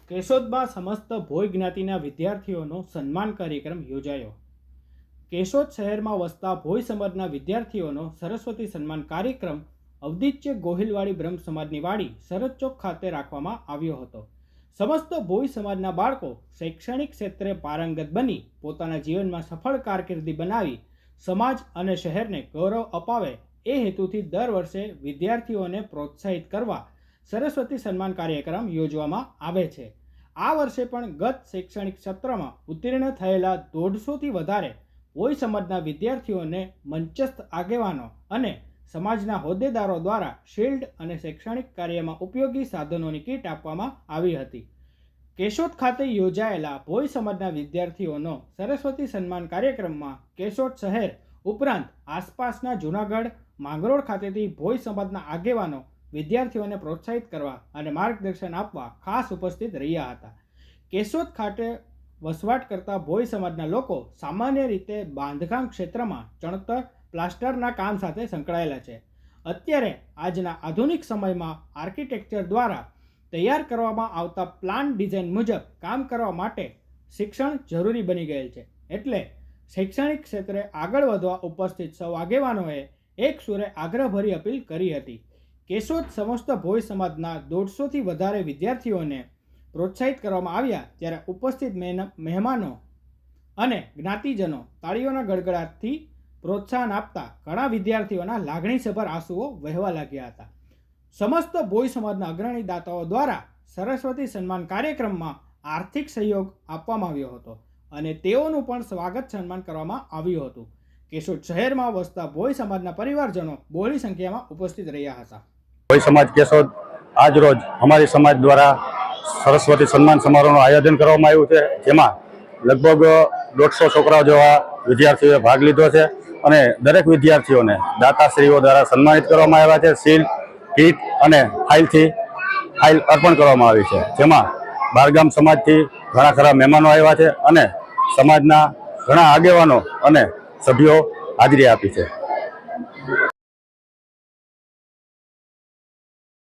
કેશોદમાં સમસ્ત ભોય જ્ઞાતિના વિદ્યાર્થીઓનો સન્માન કાર્યક્રમ યોજાયો। કેશોદ શહેરમાં વસતા ભોય સમાજના વિદ્યાર્થીઓનો સરસ્વતી સન્માન કાર્યક્રમ અવદિત્ય ગોહિલવાડી બ્રહ્મ સમાજની વાડી સરહદ ચોક ખાતે રાખવામાં આવ્યો હતો। સમસ્ત ભોય સમાજના બાળકો શૈક્ષણિક ક્ષેત્રે પારંગત બની પોતાના જીવનમાં સફળ કારકિર્દી બનાવી સમાજ અને શહેરને ગૌરવ અપાવે એ હેતુથી દર વર્ષે વિદ્યાર્થીઓને પ્રોત્સાહિત કરવા સરસ્વતી સન્માન કાર્યક્રમ યોજવામાં આવે છે। આ વર્ષે પણ ગત શૈક્ષણિક સત્રમાં ઉત્તીર્ણ થયેલા 150થી વધારે ભોય સમાજના વિદ્યાર્થીઓને મંચસ્થ આગેવાનો અને સમાજના હોદ્દેદારો દ્વારા શિલ્ડ અને શૈક્ષણિક કાર્યમાં ઉપયોગી સાધનોની કીટ આપવામાં આવી હતી। કેશોદ ખાતે યોજાયેલા ભોય સમાજના વિદ્યાર્થીઓનો સરસ્વતી સન્માન કાર્યક્રમમાં કેશોદ શહેર ઉપરાંત આસપાસના જૂનાગઢ માંગરોળ ખાતેથી ભોય સમાજના આગેવાનો વિદ્યાર્થીઓને પ્રોત્સાહિત કરવા અને માર્ગદર્શન આપવા ખાસ ઉપસ્થિત રહ્યા હતા। કેશોદ ખાતે વસવાટ કરતા ભોય સમાજના લોકો સામાન્ય રીતે બાંધકામ ક્ષેત્રમાં ચણતર પ્લાસ્ટરના કામ સાથે સંકળાયેલા છે। અત્યારે આજના આધુનિક સમયમાં આર્કિટેક્ચર દ્વારા તૈયાર કરવામાં આવતા પ્લાન ડિઝાઇન મુજબ કામ કરવા માટે શિક્ષણ જરૂરી બની ગયેલ છે। એટલે શૈક્ષણિક ક્ષેત્રે આગળ વધવા ઉપસ્થિત સૌ આગેવાનોએ એક સુરે આગ્રહભરી અપીલ કરી હતી। કેશોદ સમસ્ત ભોય સમાજના 150થી વધારે વિદ્યાર્થીઓને પ્રોત્સાહિત કરવામાં આવ્યા ત્યારે ઉપસ્થિત મહેમાનો અને જ્ઞાતિજનો તાળીઓના ગડગડાટથી પ્રોત્સાહન આપતા ઘણા વિદ્યાર્થીઓના લાગણીસભર આંસુઓ વહેવા લાગ્યા હતા। સમસ્ત ભોય સમાજના અગ્રણી દાતાઓ દ્વારા સરસ્વતી સન્માન કાર્યક્રમમાં આર્થિક સહયોગ આપવામાં આવ્યો હતો અને તેઓનું પણ સ્વાગત સન્માન કરવામાં આવ્યું હતું। કેશોદ શહેરમાં વસતા ભોય સમાજના પરિવારજનો બહોળી સંખ્યામાં ઉપસ્થિત રહ્યા હતા। ભોય સમાજ કેશોદ આજ રોજ અમારી સમાજ દ્વારા સરસ્વતી સન્માન સમારોહનું આયોજન કરવામાં આવ્યું છે, જેમાં લગભગ 150 છોકરાઓ જેવા વિદ્યાર્થીઓએ ભાગ લીધો છે અને દરેક વિદ્યાર્થીઓને દાતાશ્રીઓ દ્વારા સન્માનિત કરવામાં આવ્યા છે। સીલ, કીટ અને ફાઇલ અર્પણ કરવામાં આવી છે, જેમાં બારગામ સમાજથી ઘણા ખરા મહેમાનો આવ્યા છે અને સમાજના ઘણા આગેવાનો અને સભ્યો હાજરી આપી છે।